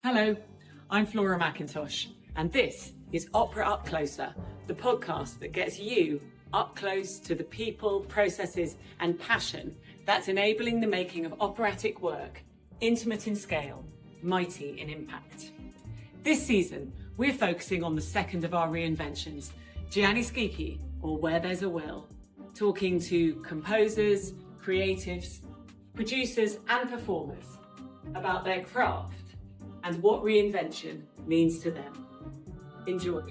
Hello, I'm Flora McIntosh, and this is OperaUpCloser, the podcast that gets you up close to the people, processes, and passion that's enabling the making of operatic work, intimate in scale, mighty in impact. This season, we're focusing on the second of our reinventions, Gianni Schicchi, or Where There's a Will, talking to composers, creatives, producers, and performers about their craft and what reinvention means to them. Enjoy.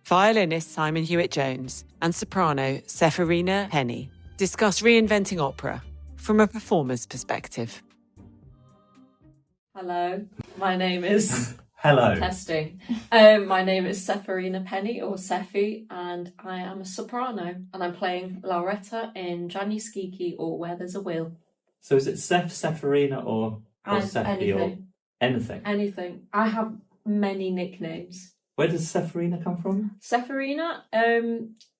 Violinist Simon Hewitt-Jones and soprano Ceferina Penny discuss reinventing opera from a performer's perspective. Hello, my name is... Hello. Testing. My name is Ceferina Penny, or Cefi, and I am a soprano, and I'm playing Lauretta in Gianni Schicchi, or Where There's a Will. So is it Ceferina or Cefi anything. or anything? Anything. I have many nicknames. Where does Ceferina come from? Ceferina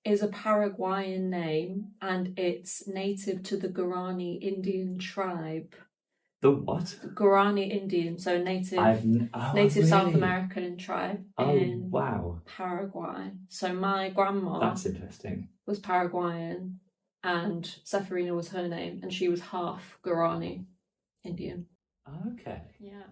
is a Paraguayan name, and it's native to the Guarani Indian tribe. The what? Guarani Indian, so native really? South American tribe in wow. Paraguay. So my grandma That's interesting. was Paraguayan, and Ceferina was her name, and she was half Guarani Indian. Okay. Yeah.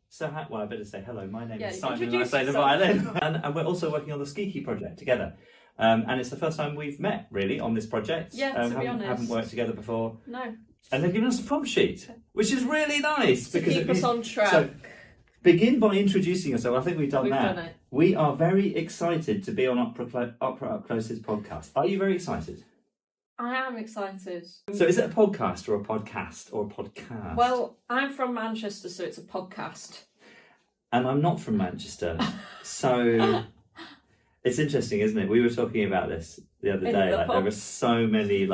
So, I better say hello. My name Yeah, is Simon, and I introduce play the yourself. violin. and we're also working on the Schicchi project together. And it's the first time we've met, really, on this project. Yeah, to be honest. Haven't worked together before. No. And they've given us a prompt sheet, which is really nice. To keep us on track. So, begin by introducing yourself. I think we've done that. Done it. We are very excited to be on Opera Up Close's podcast. Are you very excited? I am excited. So is it a podcast or a podcast or a podcast? Well, I'm from Manchester, so it's a podcast. And I'm not from Manchester. So it's interesting, isn't it? We were talking about this the other day. There are so many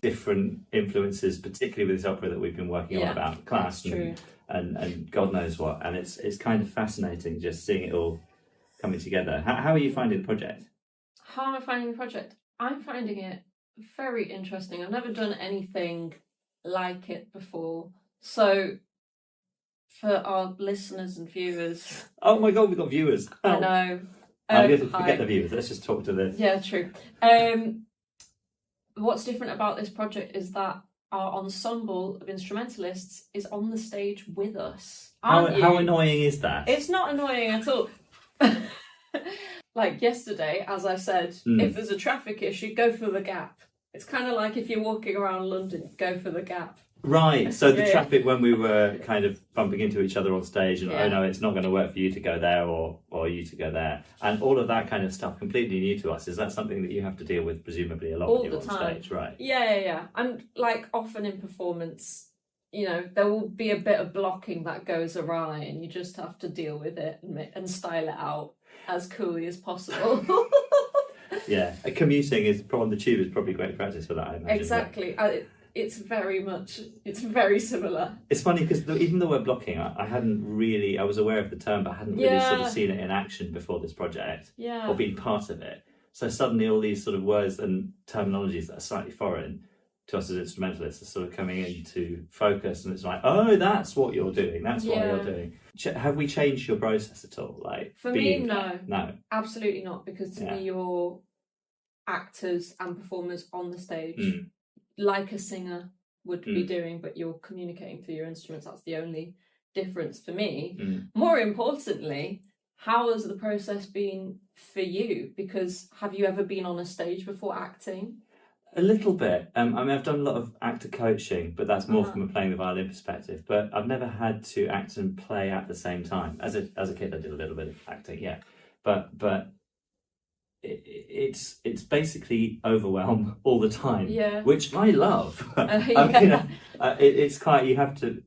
different influences, particularly with this opera that we've been working on about class and God knows what. And it's kind of fascinating just seeing it all coming together. How are you finding the project? How am I finding the project? I'm finding it very interesting. I've never done anything like it before. So for our listeners and viewers... Oh my God, we've got viewers. Oh. I know. Forget the viewers. Let's just talk to this. Yeah, true. What's different about this project is that our ensemble of instrumentalists is on the stage with us. How annoying is that? It's not annoying at all. Like yesterday, as I said, if there's a traffic issue, go for the gap. It's kind of like if you're walking around London, go for the gap. Right, so the traffic when we were kind of bumping into each other on stage and oh no, it's not going to work for you to go there or you to go there. And all of that kind of stuff completely new to us. Is that something that you have to deal with presumably a lot all when you're the on time. stage? Right. Yeah. And often in performance, there will be a bit of blocking that goes awry and you just have to deal with it and style it out as coolly as possible. Yeah, commuting on the tube is probably great practice for that, I imagine. Exactly. It's very similar. It's funny because even the word blocking, I was aware of the term, but I hadn't really sort of seen it in action before this project or been part of it. So suddenly all these sort of words and terminologies that are slightly foreign to us as instrumentalists are sort of coming into focus, and it's like, oh, that's what you're doing. That's what you're doing. Have we changed your process at all? For me, no. No. Absolutely not, because to me you're actors and performers on the stage. Like a singer would be doing, but you're communicating through your instruments. That's the only difference for me. More importantly, how has the process been for you? Because have you ever been on a stage before acting? A little bit. I've done a lot of actor coaching, but that's more from a playing the violin perspective. But I've never had to act and play at the same time. As a kid, I did a little bit of acting, but it's basically overwhelm all the time, which I love. It's quite you have to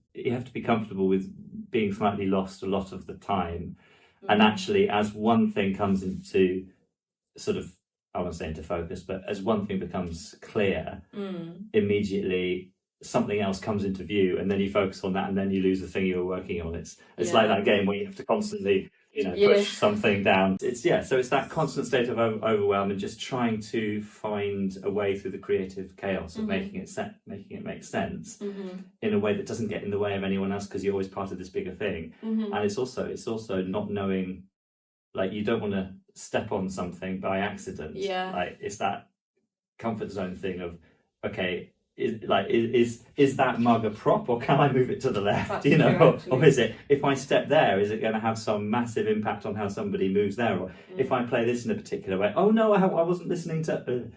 be comfortable with being slightly lost a lot of the time, and actually as one thing comes into sort of, I won't say into focus, but as one thing becomes clear, immediately something else comes into view, and then you focus on that, and then you lose the thing you were working on. It's like that game where you have to constantly push something down. So it's that constant state of overwhelm and just trying to find a way through the creative chaos of making it make sense in a way that doesn't get in the way of anyone else, because you're always part of this bigger thing. And it's also not knowing, like, you don't want to step on something by accident. Like, it's that comfort zone thing of, okay, is that mug a prop, or can I move it to the left? Or is it, if I step there, is it going to have some massive impact on how somebody moves there? Or if I play this in a particular way, oh no, I wasn't listening to.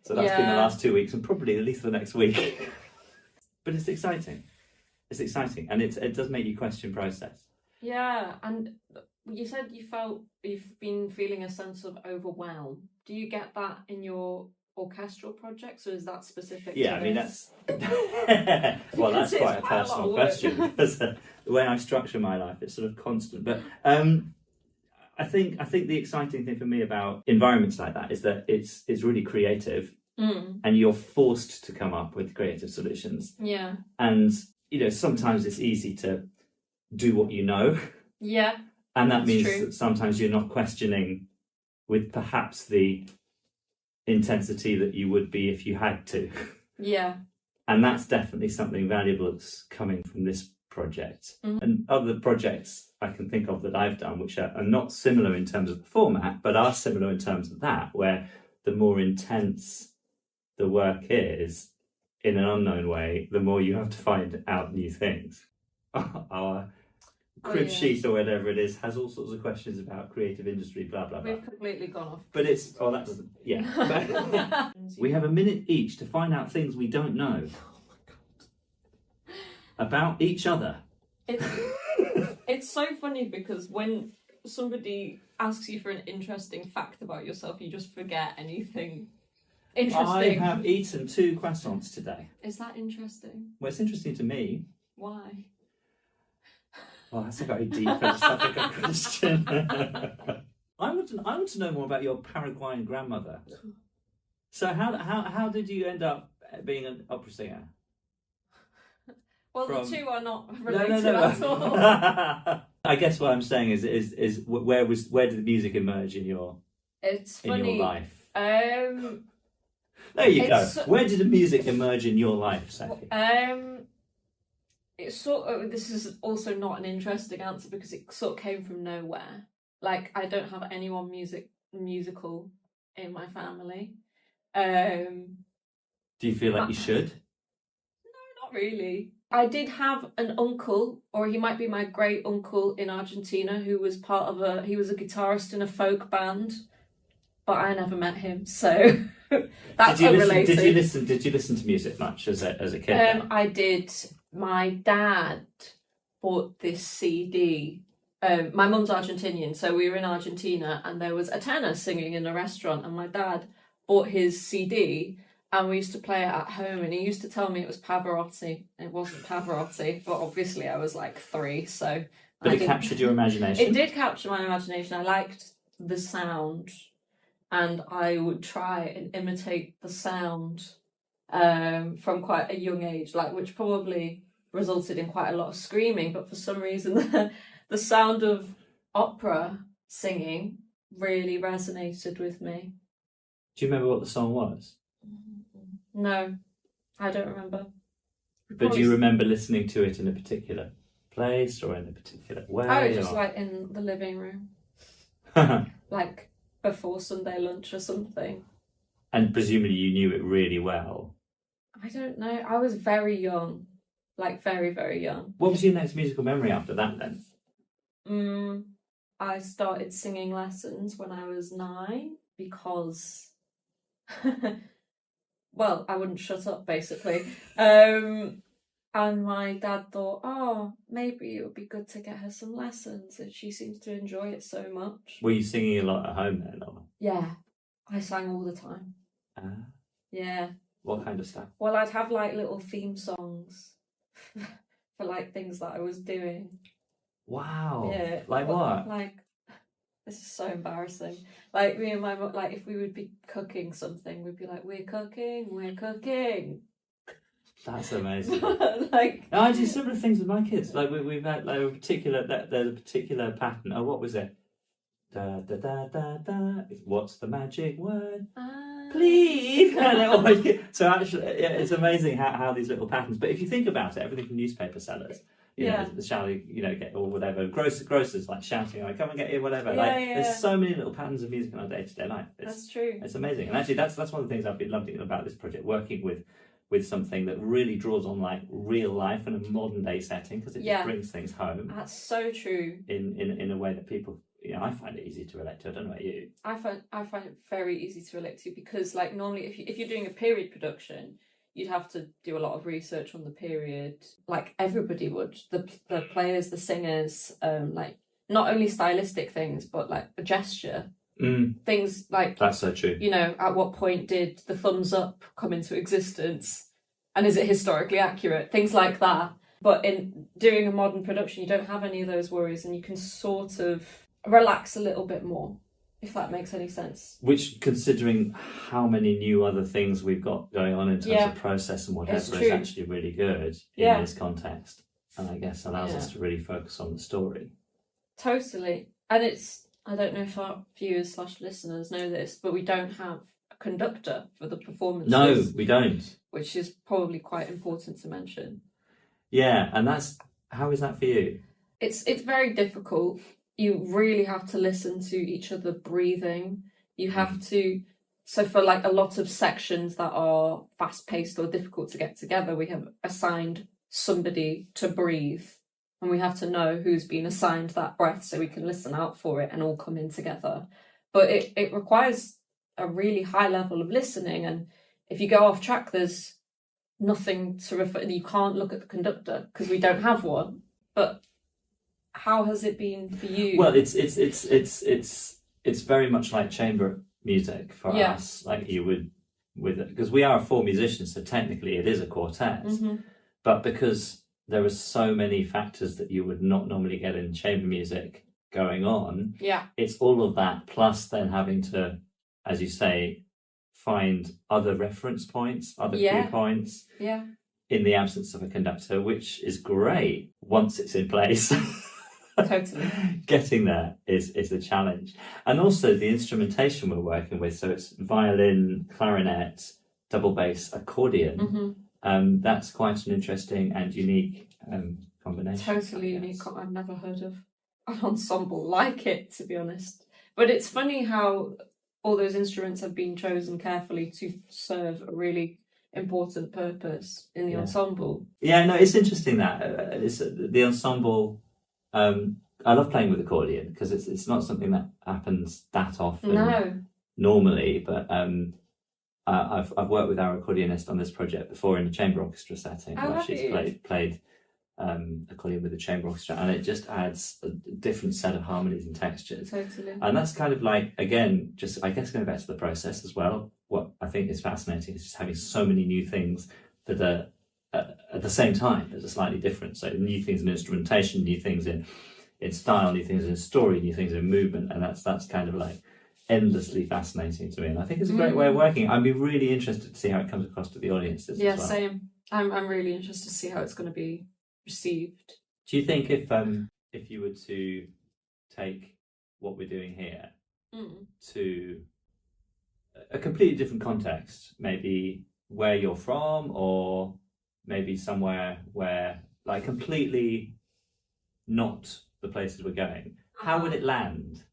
So that's been the last 2 weeks, and probably at least the next week. But it's exciting. It's exciting, and it does make you question process. Yeah, and you said you've been feeling a sense of overwhelm. Do you get that in your orchestral projects, or is that specific to I mean, that's well, that's quite a personal question, because the way I structure my life, it's sort of constant. But I think the exciting thing for me about environments like that is that it's really creative, and you're forced to come up with creative solutions. And sometimes it's easy to do what you know. And that means that sometimes you're not questioning with perhaps the intensity that you would be if you had to. And that's definitely something valuable that's coming from this project. And other projects I can think of that I've done, which are not similar in terms of the format, but are similar in terms of that, where the more intense the work is in an unknown way, the more you have to find out new things. Our crib sheet or whatever it is has all sorts of questions about creative industry, blah blah blah. We've completely gone off. But it's that doesn't we have a minute each to find out things we don't know about each other. It's so funny, because when somebody asks you for an interesting fact about yourself, you just forget anything interesting. I have eaten 2 croissants today. Is that interesting? Well, it's interesting to me. Why? Oh, that's a very deep philosophical question. I want to know more about your Paraguayan grandmother. So how did you end up being an opera singer? Well, the two are not related at all. I guess what I'm saying is where did the music emerge in your life? There you go. Where did the music emerge in your life, Cefi? It's sort of, this is also not an interesting answer, because it sort of came from nowhere. Like, I don't have anyone musical in my family. Do you feel like you should? No, not really. I did have an uncle, or he might be my great uncle in Argentina, who was he was a guitarist in a folk band, but I never met him, so that's unrelated. Did you listen to music much as a kid? I did. My dad bought this CD. My mum's Argentinian, so we were in Argentina, and there was a tenor singing in a restaurant, and my dad bought his CD, and we used to play it at home, and he used to tell me it was Pavarotti. It wasn't Pavarotti, but obviously I was like 3, so... But it captured your imagination? It did capture my imagination. I liked the sound, and I would try and imitate the sound from quite a young age, which probably resulted in quite a lot of screaming, but for some reason the sound of opera singing really resonated with me. Do you remember what the song was? No, I don't remember. But do you remember listening to it in a particular place or in a particular way? Oh, just like in the living room. Like before Sunday lunch or something. And presumably you knew it really well. I don't know. I was very young. Like very, very young. What was your next musical memory after that then? I started singing lessons when I was 9 because... well, I wouldn't shut up, basically. And my dad thought, oh, maybe it would be good to get her some lessons, and she seems to enjoy it so much. Were you singing a lot at home then? Or? Yeah, I sang all the time. Yeah. What kind of stuff? Well, I'd have like little theme songs for like things that I was doing. Wow. Yeah. Like what? Like, this is so embarrassing. Like me and my mum, like if we would be cooking something, we'd be like, we're cooking. That's amazing. Like, I do similar things with my kids. Like we've had like there's a particular pattern. Oh, what was it? da da da da da. What's the magic word? Please. So actually, it's amazing how these little patterns. But if you think about it, everything from newspaper sellers, you know, the shouting, you know, get or whatever. Grocers like shouting, like, come and get you, whatever. There's so many little patterns of music in our day-to-day life. That's true. It's amazing, and actually, that's one of the things I've been loving about this project, working with something that really draws on like real life and a modern day setting, because it just brings things home. That's so true. In a way that people, you know, I find it easy to relate to. I don't know about you. I find it very easy to relate to, because like normally if you're doing a period production, you'd have to do a lot of research on the period, like everybody would. The players, the singers, like not only stylistic things, but like a gesture. Things like, that's so true. You know, at what point did the thumbs up come into existence, and is it historically accurate? Things like that. But in doing a modern production, you don't have any of those worries, and you can sort of relax a little bit more, if that makes any sense. Which, considering how many new other things we've got going on in terms of process and whatever, is actually really good in this context, and I guess allows us to really focus on the story. Totally. And it's, I don't know if our viewers / listeners know this, but we don't have a conductor for the performances. No, we don't. Which is probably quite important to mention. Yeah, and how is that for you? It's very difficult. You really have to listen to each other breathing. You have to, so for like a lot of sections that are fast-paced or difficult to get together, we have assigned somebody to breathe. And we have to know who's been assigned that breath so we can listen out for it and all come in together. But it requires a really high level of listening. And if you go off track, there's nothing to refer. You can't look at the conductor because we don't have one. But how has it been for you? Well, it's very much like chamber music for us, like you would with it, because we are 4 musicians, so technically it is a quartet. But because there are so many factors that you would not normally get in chamber music going on. It's all of that, plus then having to, as you say, find other reference points, other cue points in the absence of a conductor, which is great once it's in place. Totally. Getting there is a challenge. And also the instrumentation we're working with, so it's violin, clarinet, double bass, accordion. That's quite an interesting and unique combination. Totally unique. I've never heard of an ensemble like it, to be honest. But it's funny how all those instruments have been chosen carefully to serve a really important purpose in the ensemble. Yeah, no, it's interesting that it's the ensemble. I love playing with accordion because it's not something that happens that often normally, but I've worked with our accordionist on this project before in a chamber orchestra setting where she's played accordion with a chamber orchestra, and it just adds a different set of harmonies and textures. Totally. And that's kind of like, again, just I guess going back to the process as well, what I think is fascinating is just having so many new things that are at the same time. There's a slightly different, so new things in instrumentation, new things in style, new things in story, new things in movement, and that's kind of like endlessly fascinating to me, and I think it's a great way of working. I'd be really interested to see how it comes across to the audiences as well. Yeah, same. I'm really interested to see how it's going to be received. Do you think if you were to take what we're doing here to a completely different context, maybe where you're from, or maybe somewhere where, like, completely not the places we're going, how would it land?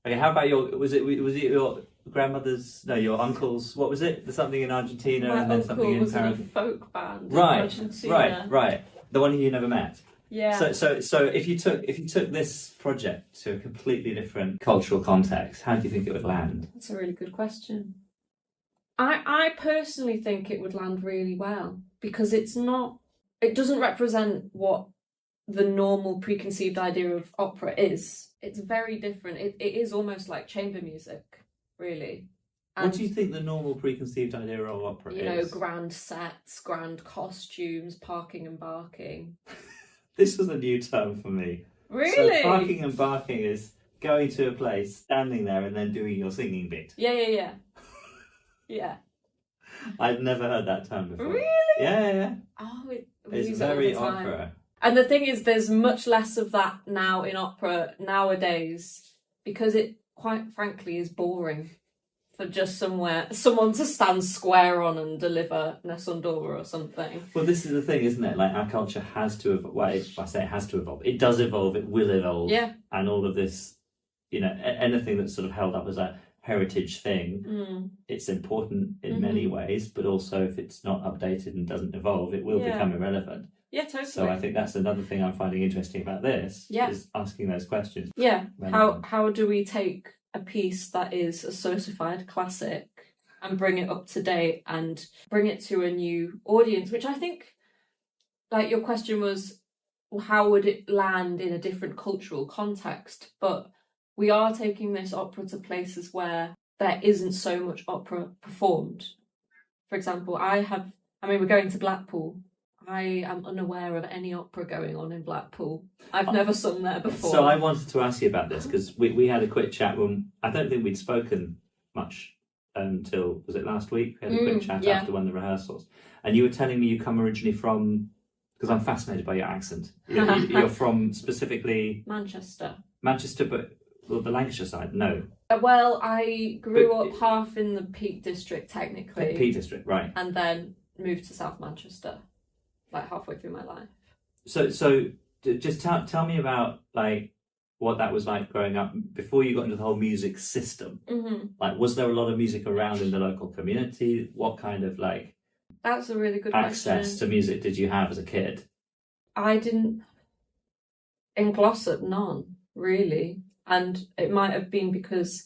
Okay, how about was it your grandmother's, your uncle's, what was it? There's something in Argentina and then something in Paris. My uncle was in a folk band in Argentina. Right. The one you never met. Yeah. So if you took this project to a completely different cultural context, how do you think it would land? That's a really good question. I personally think it would land really well, because it doesn't represent what the normal preconceived idea of opera is. It's very different. It is almost like chamber music, really. And, what do you think the normal preconceived idea of opera is? You know, grand sets, grand costumes, parking and barking. This was a new term for me. Really? So parking and barking is going to a place, standing there, and then doing your singing bit. Yeah. Yeah. I'd never heard that term before. Really? Yeah. Oh, it's very opera. And the thing is, there's much less of that now in opera nowadays, because it quite frankly is boring for just someone to stand square on and deliver Nesundova or something. Well, this is the thing, isn't it? Like, our culture has to evolve. Well, I say it has to evolve. It does evolve. It will evolve. Yeah. And all of this, you know, anything that's sort of held up as a heritage thing, it's important in many ways, but also if it's not updated and doesn't evolve, it will become irrelevant. Yeah, totally. So I think that's another thing I'm finding interesting about this, is asking those questions. Yeah. How do we take a piece that is a certified classic and bring it up to date and bring it to a new audience, which I think, like, your question was, well, how would it land in a different cultural context? But we are taking this opera to places where there isn't so much opera performed. For example, we're going to Blackpool. I am unaware of any opera going on in Blackpool. I've never sung there before. So I wanted to ask you about this because we had a quick chat when I don't think we'd spoken much until, was it last week? We had a quick chat after one of the rehearsals. And you were telling me you come originally from, because I'm fascinated by your accent. You're from specifically... Manchester, but the Lancashire side, no. Well, I grew up half in the Peak District, technically. Peak District, right. And then moved to South Manchester, like halfway through my life. So just tell me about, like, what that was like growing up before you got into the whole music system. Like, was there a lot of music around in the local community? What kind of, like... That's a really good access to music did you have as a kid? I didn't... In Glossop, none, really. And it might have been because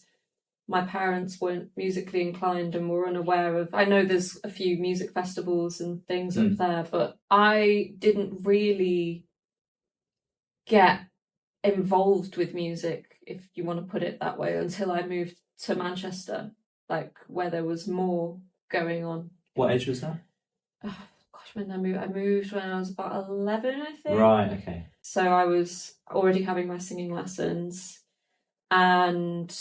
my parents weren't musically inclined and were unaware of... I know there's a few music festivals and things up there, but I didn't really get involved with music, if you want to put it that way, until I moved to Manchester, like, where there was more going on. What age was that? Oh, gosh, when I moved when I was about 11, I think. Right, okay. So I was already having my singing lessons, and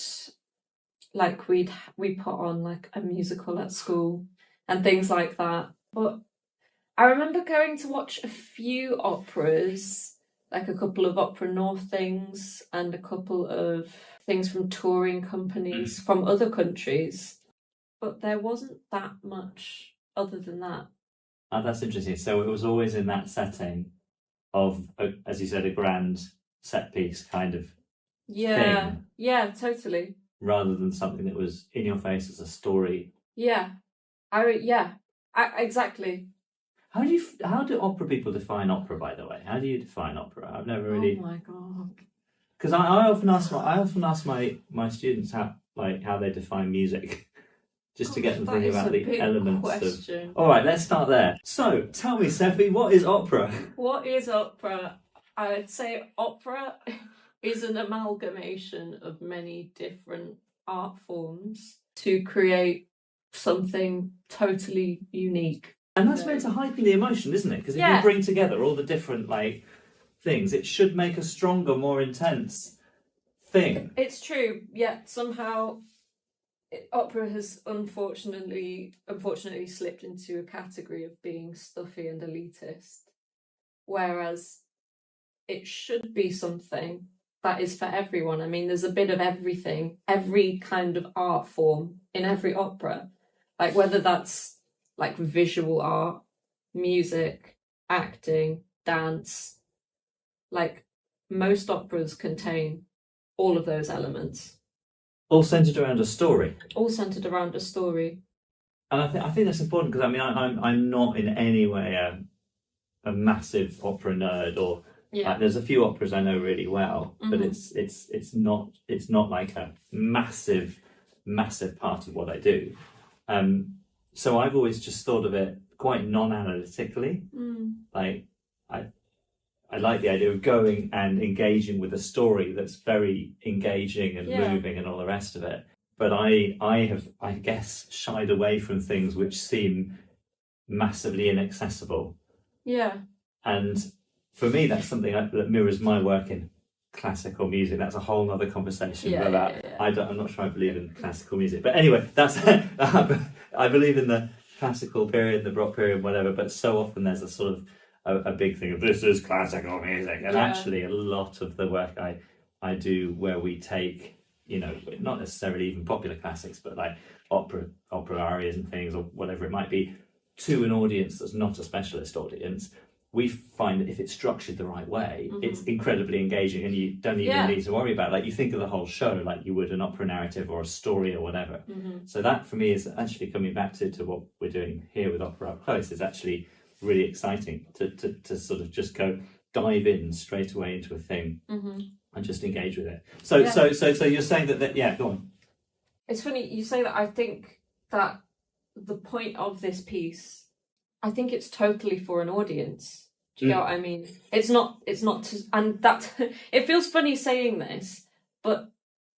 like we put on like a musical at school and things like that. But I remember going to watch a few operas, like a couple of Opera North things and a couple of things from touring companies from other countries. But there wasn't that much other than that. Oh, that's interesting. So it was always in that setting of, as you said, a grand set piece kind of thing. Yeah, totally. Rather than something that was in your face as a story. Exactly. How do opera people define opera, by the way? How do you define opera? I've never really... Oh my God. Because I often ask my students how they define music. Just to get them thinking about the elements question. Of... All right, let's start there. So, tell me, Cefi, what is opera? What is opera? I would say opera is an amalgamation of many different art forms to create something totally unique. And that's meant to heighten the emotion, isn't it? Because if you bring together all the different, like, things, it should make a stronger, more intense thing. It's true, yet somehow... opera has unfortunately slipped into a category of being stuffy and elitist, whereas it should be something that is for everyone. I mean, there's a bit of everything, every kind of art form in every opera, like whether that's like visual art, music, acting, dance. Like, most operas contain all of those elements. All centred around a story. And I think that's important because, I mean, I'm not in any way a massive opera nerd, or like, there's a few operas I know really well, but it's not like a massive part of what I do. So I've always just thought of it quite non-analytically. Like, I like the idea of going and engaging with a story that's very engaging and moving and all the rest of it. But I have, I guess, shied away from things which seem massively inaccessible. Yeah. And for me, that's something that mirrors my work in classical music. That's a whole other conversation about. I'm not sure I believe in classical music. But anyway, that's I believe in the classical period, the Baroque period, whatever. But so often there's a sort of a big thing of this is classical music, and actually a lot of the work I do where we take not necessarily even popular classics, but like opera arias and things, or whatever it might be, to an audience that's not a specialist audience, we find that if it's structured the right way, it's incredibly engaging, and you don't even need to worry about it. Like, you think of the whole show like you would an opera narrative or a story or whatever. So that for me is actually coming back to what we're doing here with Opera Up Close, is actually really exciting to sort of just dive in straight away into a thing and just engage with it. So you're saying that yeah, go on. It's funny you say that. I think that the point of this piece, I think it's totally for an audience. Do you get what I mean? It's not and that it feels funny saying this, but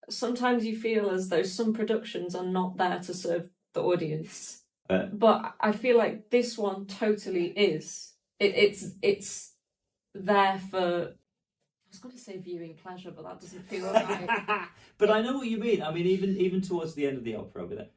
sometimes you feel as though some productions are not there to serve the audience. But I feel like this one totally is. It's there for, I was going to say viewing pleasure, but that doesn't feel right. But I know what you mean. I mean, even towards the end of the opera with it.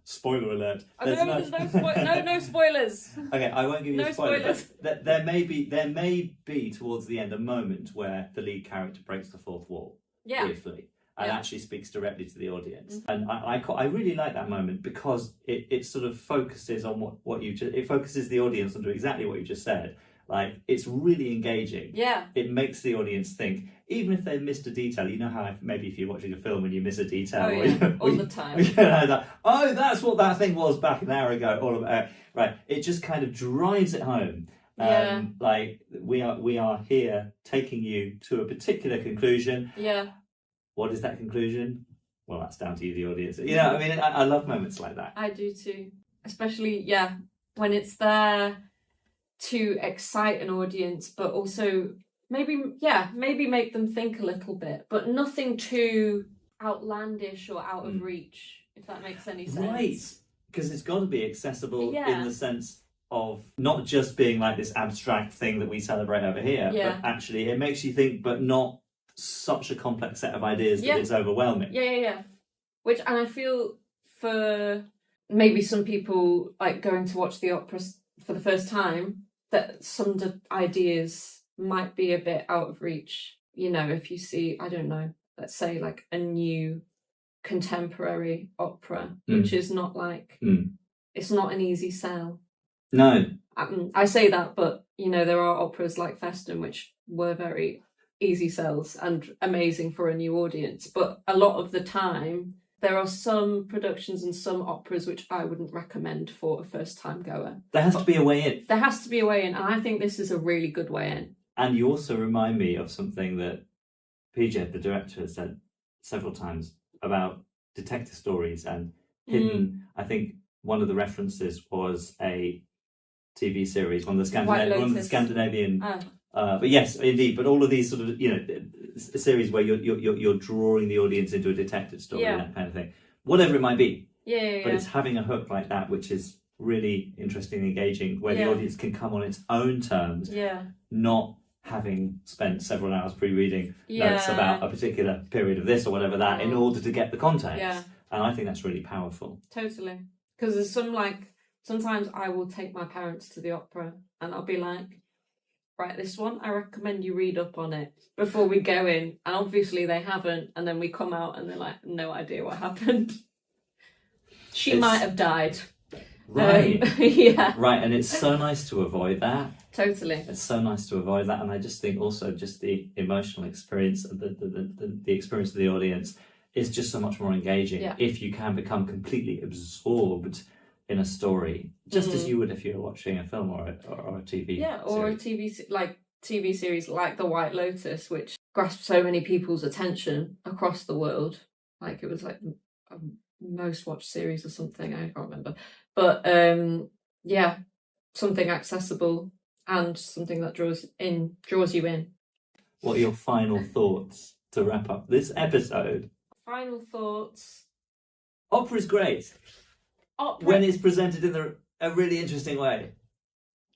Spoiler alert. There's no spoilers. Okay, I won't give you a spoiler. No spoilers. But there may be towards the end a moment where the lead character breaks the fourth wall briefly and actually speaks directly to the audience. And I really like that moment because it sort of focuses on what you just, it focuses the audience onto exactly what you just said. Like, it's really engaging. Yeah. It makes the audience think, even if they've missed a detail. You know how maybe if you're watching a film and you miss a detail, all the time. Oh, that's what that thing was back an hour ago. Right. It just kind of drives it home. Like, we are here taking you to a particular conclusion. Yeah. What is that conclusion? Well, that's down to you, the audience. I mean, I love moments like that. I do too. Especially, when it's there to excite an audience, but also maybe make them think a little bit, but nothing too outlandish or out of reach, if that makes any sense. Right, because it's got to be accessible in the sense of not just being like this abstract thing that we celebrate over here, but actually it makes you think, but not such a complex set of ideas that it's overwhelming. And I feel for maybe some people like going to watch the opera for the first time, that some of the ideas might be a bit out of reach. If you see, I don't know, let's say like a new contemporary opera, which is not like, it's not an easy sell. No. I say that, but, there are operas like Festum, which were very easy sells and amazing for a new audience. But a lot of the time, there are some productions and some operas which I wouldn't recommend for a first-time goer. There has to be a way in. There has to be a way in, and I think this is a really good way in. And you also remind me of something that PJ, the director, has said several times about detective stories and hidden. I think one of the references was a TV series, one of the Scandinavian. But yes, indeed. But all of these sort of series where you're drawing the audience into a detective story, that kind of thing, whatever it might be. But it's having a hook like that, which is really interesting and engaging, where the audience can come on its own terms, not having spent several hours pre-reading notes about a particular period of this or whatever that in order to get the context. And I think that's really powerful. Totally, because there's sometimes I will take my parents to the opera and I'll be like, right, this one, I recommend you read up on it before we go in. And obviously they haven't. And then we come out and they're like, no idea what happened. She might have died. Right. Right. And it's so nice to avoid that. Totally. It's so nice to avoid that. And I just think also just the emotional experience, the experience of the audience is just so much more engaging if you can become completely absorbed in a story, just as you would if you were watching a film or a TV series. A TV series like The White Lotus, which grasped so many people's attention across the world. Like, it was like a most watched series or something, I can't remember. But something accessible and something that draws you in. What are your final thoughts to wrap up this episode? Final thoughts. Opera's great. When it's presented in a really interesting way.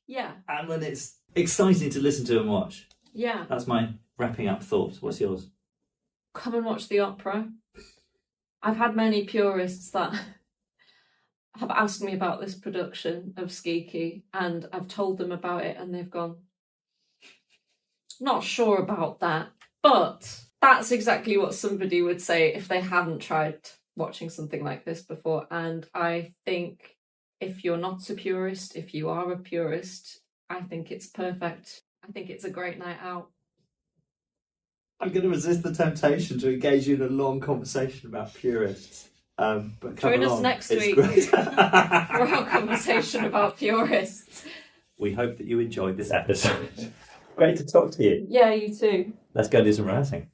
Yeah. And when it's exciting to listen to and watch. Yeah. That's my wrapping up thought. What's yours? Come and watch the opera. I've had many purists that have asked me about this production of Schicchi, and I've told them about it and they've gone, not sure about that, but that's exactly what somebody would say if they hadn't tried watching something like this before. And I think if you're not a purist, if you are a purist, I think it's perfect. I think it's a great night out. I'm going to resist the temptation to engage you in a long conversation about purists. But join us next week for our conversation about purists. We hope that you enjoyed this episode. Great to talk to you. Yeah, you too. Let's go do some rehearsing.